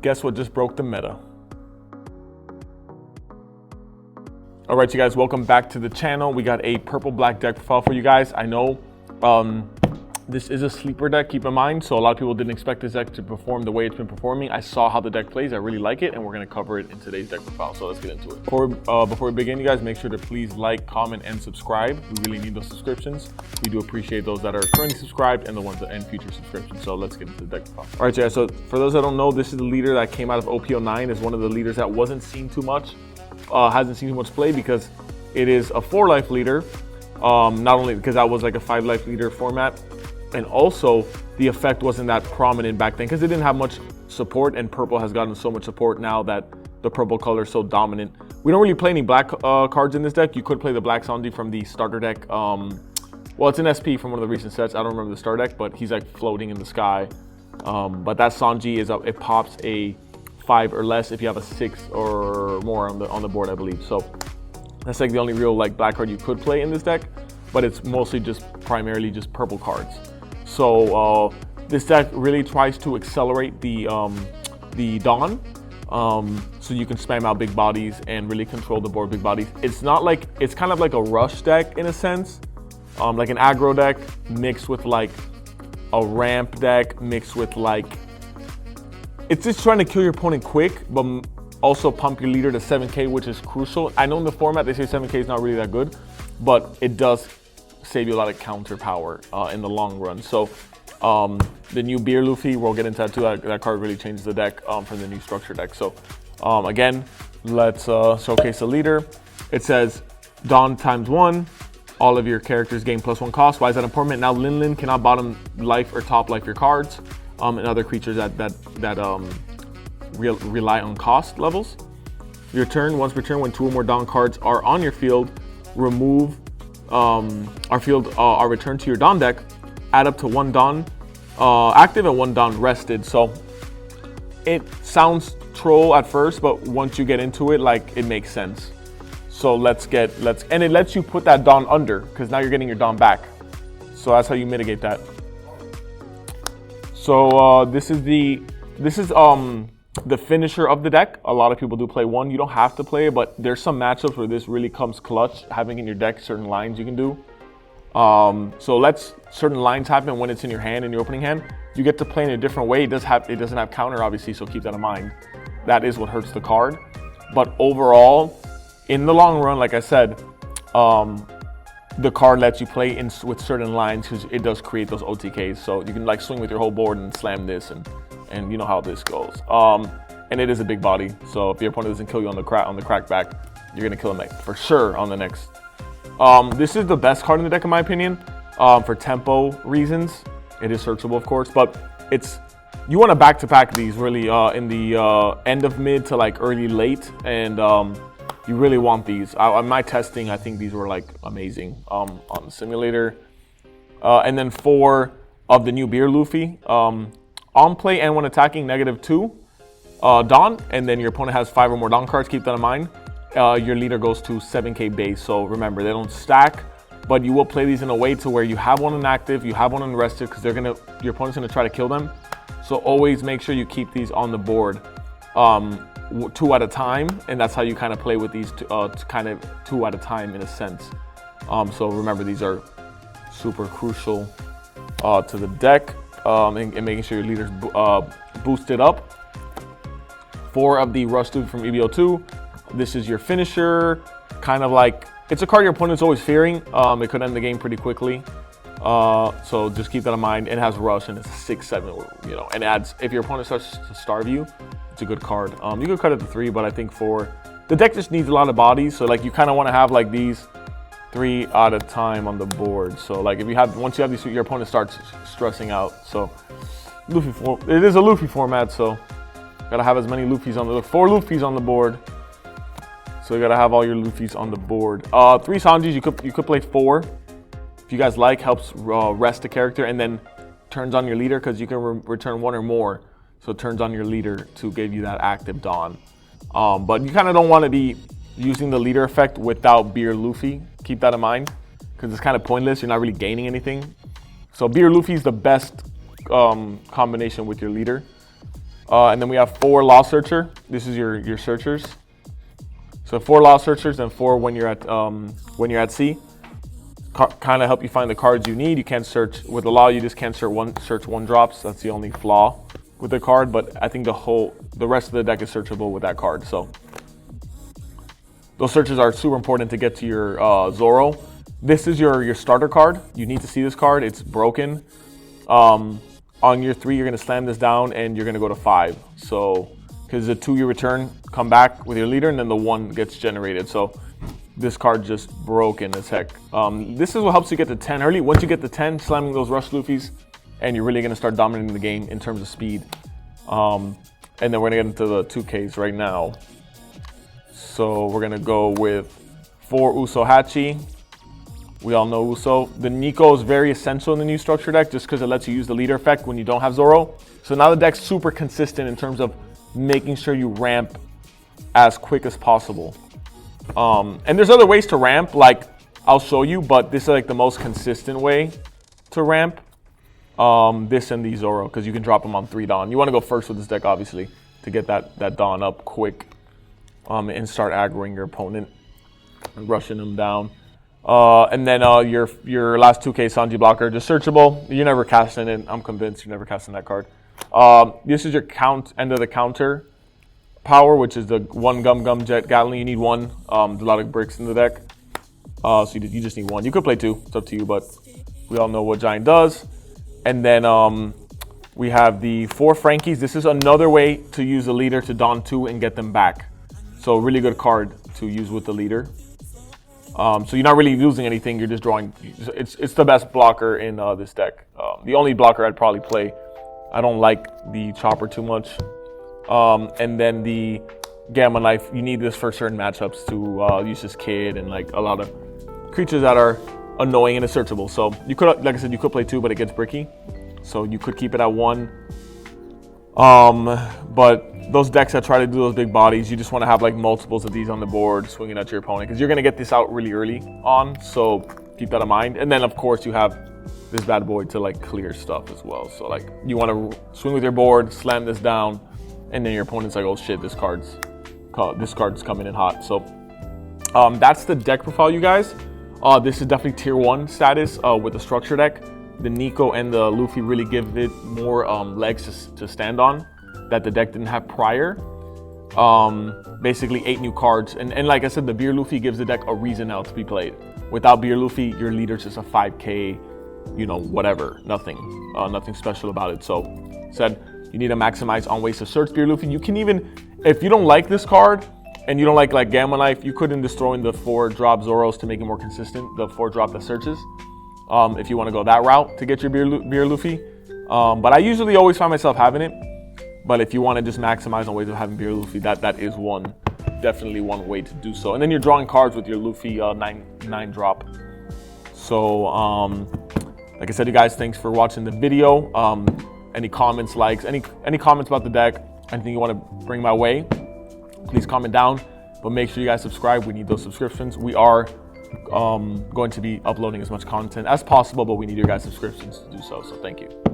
Guess what just broke the meta? All right, you guys, welcome back to the channel. We got a purple-black deck profile for you guys. I know this is a sleeper deck, keep in mind, so a lot of people didn't expect this deck to perform the way it's been performing. I saw how the deck plays, I really like it, and we're gonna cover it in today's deck profile, so let's get into it. Before we begin, you guys, make sure to please like, comment, and subscribe. We really need those subscriptions. We do appreciate those that are currently subscribed and the ones that end future subscriptions, so let's get into the deck profile. All right, guys, so for those that don't know, this is the leader that came out of OP09, is one of the leaders that wasn't seen too much, hasn't seen too much play because it is a 4-life leader, not only because that was like a 5-life leader format, and also the effect wasn't that prominent back then because it didn't have much support, and purple has gotten so much support now that the purple color is so dominant. We don't really play any black cards in this deck. You could play the black Sanji from the starter deck. Well, it's an SP from one of the recent sets. I don't remember the starter deck, but he's like floating in the sky. But that Sanji is it pops a 5 or less if you have a 6 or more on the board, I believe. So that's like the only real like black card you could play in this deck, but it's mostly just primarily just purple cards. So this deck really tries to accelerate the Dawn, so you can spam out big bodies and really control the board big bodies. It's not like, it's kind of like a rush deck in a sense, like an aggro deck mixed with like a ramp deck mixed with like, it's just trying to kill your opponent quick, but also pump your leader to 7k, which is crucial. I know in the format they say 7k is not really that good, but it does save you a lot of counter power in the long run. So the new Beer Luffy, we'll get into that too. That card really changes the deck from the new structure deck. So again, let's showcase the leader. It says Dawn ×1. All of your characters gain +1 cost. Why is that important? Now Lin cannot bottom life or top life your cards and other creatures that rely on cost levels. Your turn, once per turn, when 2 or more Dawn cards are on your field, remove are returned to your Dawn deck. Add up to 1 Dawn active and 1 Dawn rested. So it sounds troll at first, but once you get into it, like, it makes sense. So and it lets you put that Dawn under, because now you're getting your Dawn back. So that's how you mitigate that. So this is the finisher of the deck. A lot of people do play 1. You don't have to play it, but there's some matchups where this really comes clutch, having in your deck certain lines you can do. So certain lines happen when it's in your hand, in your opening hand. You get to play in a different way. It doesn't have counter, obviously, so keep that in mind. That is what hurts the card. But overall, in the long run, like I said, the card lets you play with certain lines because it does create those OTKs. So you can like swing with your whole board and slam this, and you know how this goes. And it is a big body, so if your opponent doesn't kill you on the crack back, you're gonna kill him for sure on the next. This is the best card in the deck in my opinion, for tempo reasons. It is searchable, of course, but you want to back-to-back these really in the end of mid to like early late, and you really want these. On my testing, I think these were like amazing on the simulator. And then 4 of the new Beer Luffy. On play and when attacking, -2 Dawn, and then your opponent has 5 or more Dawn cards. Keep that in mind. Your leader goes to 7k base. So remember, they don't stack, but you will play these in a way to where you have one inactive, you have one unrested, because your opponent's gonna try to kill them. So always make sure you keep these on the board 2 at a time, and that's how you kind of play with these kind of 2 at a time in a sense. So remember, these are super crucial to the deck. And making sure your leader's boosted up. 4 of the Rush Dude from EBO2. This is your finisher. Kind of like, it's a card your opponent's always fearing. It could end the game pretty quickly. So just keep that in mind. It has Rush and it's a 6/7, you know, and adds, if your opponent starts to starve you, it's a good card. You could cut it to 3, but I think the deck just needs a lot of bodies. So like you kind of want to have like these 3 at a time on the board. So like once you have these, your opponent starts stressing out. So it is a Luffy format, so gotta have as many Luffys 4 Luffys on the board. So you gotta have all your Luffys on the board. 3 Sanjis, you could play 4 if you guys like. Helps rest the character, and then turns on your leader because you can return 1 or more. So it turns on your leader to give you that active Dawn. But you kind of don't want to be using the leader effect without Beer Luffy. Keep that in mind, because it's kind of pointless. You're not really gaining anything. So Beer Luffy is the best combination with your leader. And then we have 4 Law Searcher. This is your searchers. So 4 Law Searchers and 4 when you're at sea. Kind of help you find the cards you need. You can't search with the Law. You just can't search one drops. That's the only flaw with the card. But I think the rest of the deck is searchable with that card. So those searches are super important to get to your Zoro. This is your starter card. You need to see this card. It's broken. On your 3, you're going to slam this down and you're going to go to 5. So, because the 2 you return, come back with your leader, and then the 1 gets generated. So, this card just broken as heck. This is what helps you get to 10 early. Once you get to 10, slamming those Rush Luffys, and you're really going to start dominating the game in terms of speed. And then we're going to get into the 2Ks right now. So, we're going to go with 4 Uso-Hachi. We all know Uso. The Nico is very essential in the new structure deck just because it lets you use the leader effect when you don't have Zoro. So now the deck's super consistent in terms of making sure you ramp as quick as possible. And there's other ways to ramp, like I'll show you, but this is like the most consistent way to ramp. This and the Zoro, because you can drop them on 3 Dawn. You want to go first with this deck, obviously, to get that Dawn up quick and start aggroing your opponent and rushing them down. And then your last 2K Sanji blocker, just searchable. You're never casting it. I'm convinced you're never casting that card. This is your end of the counter power, which is the 1 Gum Jet Gatling. You need 1. There's a lot of bricks in the deck. So you just need 1. You could play 2. It's up to you, but we all know what Giant does. And then we have the 4 Frankies. This is another way to use the leader to Dawn 2 and get them back. So really good card to use with the leader. So you're not really losing anything. You're just drawing. It's the best blocker in this deck. The only blocker I'd probably play. I don't like the Chopper too much. And then the Gamma Knife. You need this for certain matchups to use this Kid and like a lot of creatures that are annoying and searchable. So you could, like I said, you could play 2, but it gets bricky. So you could keep it at 1. But those decks that try to do those big bodies, you just want to have like multiples of these on the board swinging at your opponent because you're going to get this out really early on. So keep that in mind. And then of course you have this bad boy to like clear stuff as well. So like you want to swing with your board, slam this down, and then your opponent's like, oh shit, this card's coming in hot. So that's the deck profile, you guys. This is definitely tier 1 status with the structure deck. The Nico and the Luffy really give it more legs to stand on that the deck didn't have prior. Basically 8 new cards. And like I said, the Beer Luffy gives the deck a reason now to be played. Without Beer Luffy, your leader's just a 5k, you know, whatever. Nothing special about it. So said you need to maximize on ways to search Beer Luffy. You can even, if you don't like this card and you don't like Gamma Knife, you couldn't just throw in the 4 drop Zoros to make it more consistent, the 4 drop that searches. If you want to go that route to get your Beer Luffy. But I usually always find myself having it. But if you want to just maximize on ways of having Beer Luffy, that is definitely one way to do so. And then you're drawing cards with your Luffy 9 drop. So, like I said, you guys, thanks for watching the video. Any comments, likes, any comments about the deck, anything you want to bring my way, please comment down. But make sure you guys subscribe. We need those subscriptions. We are going to be uploading as much content as possible, but we need your guys' subscriptions to do so. So thank you.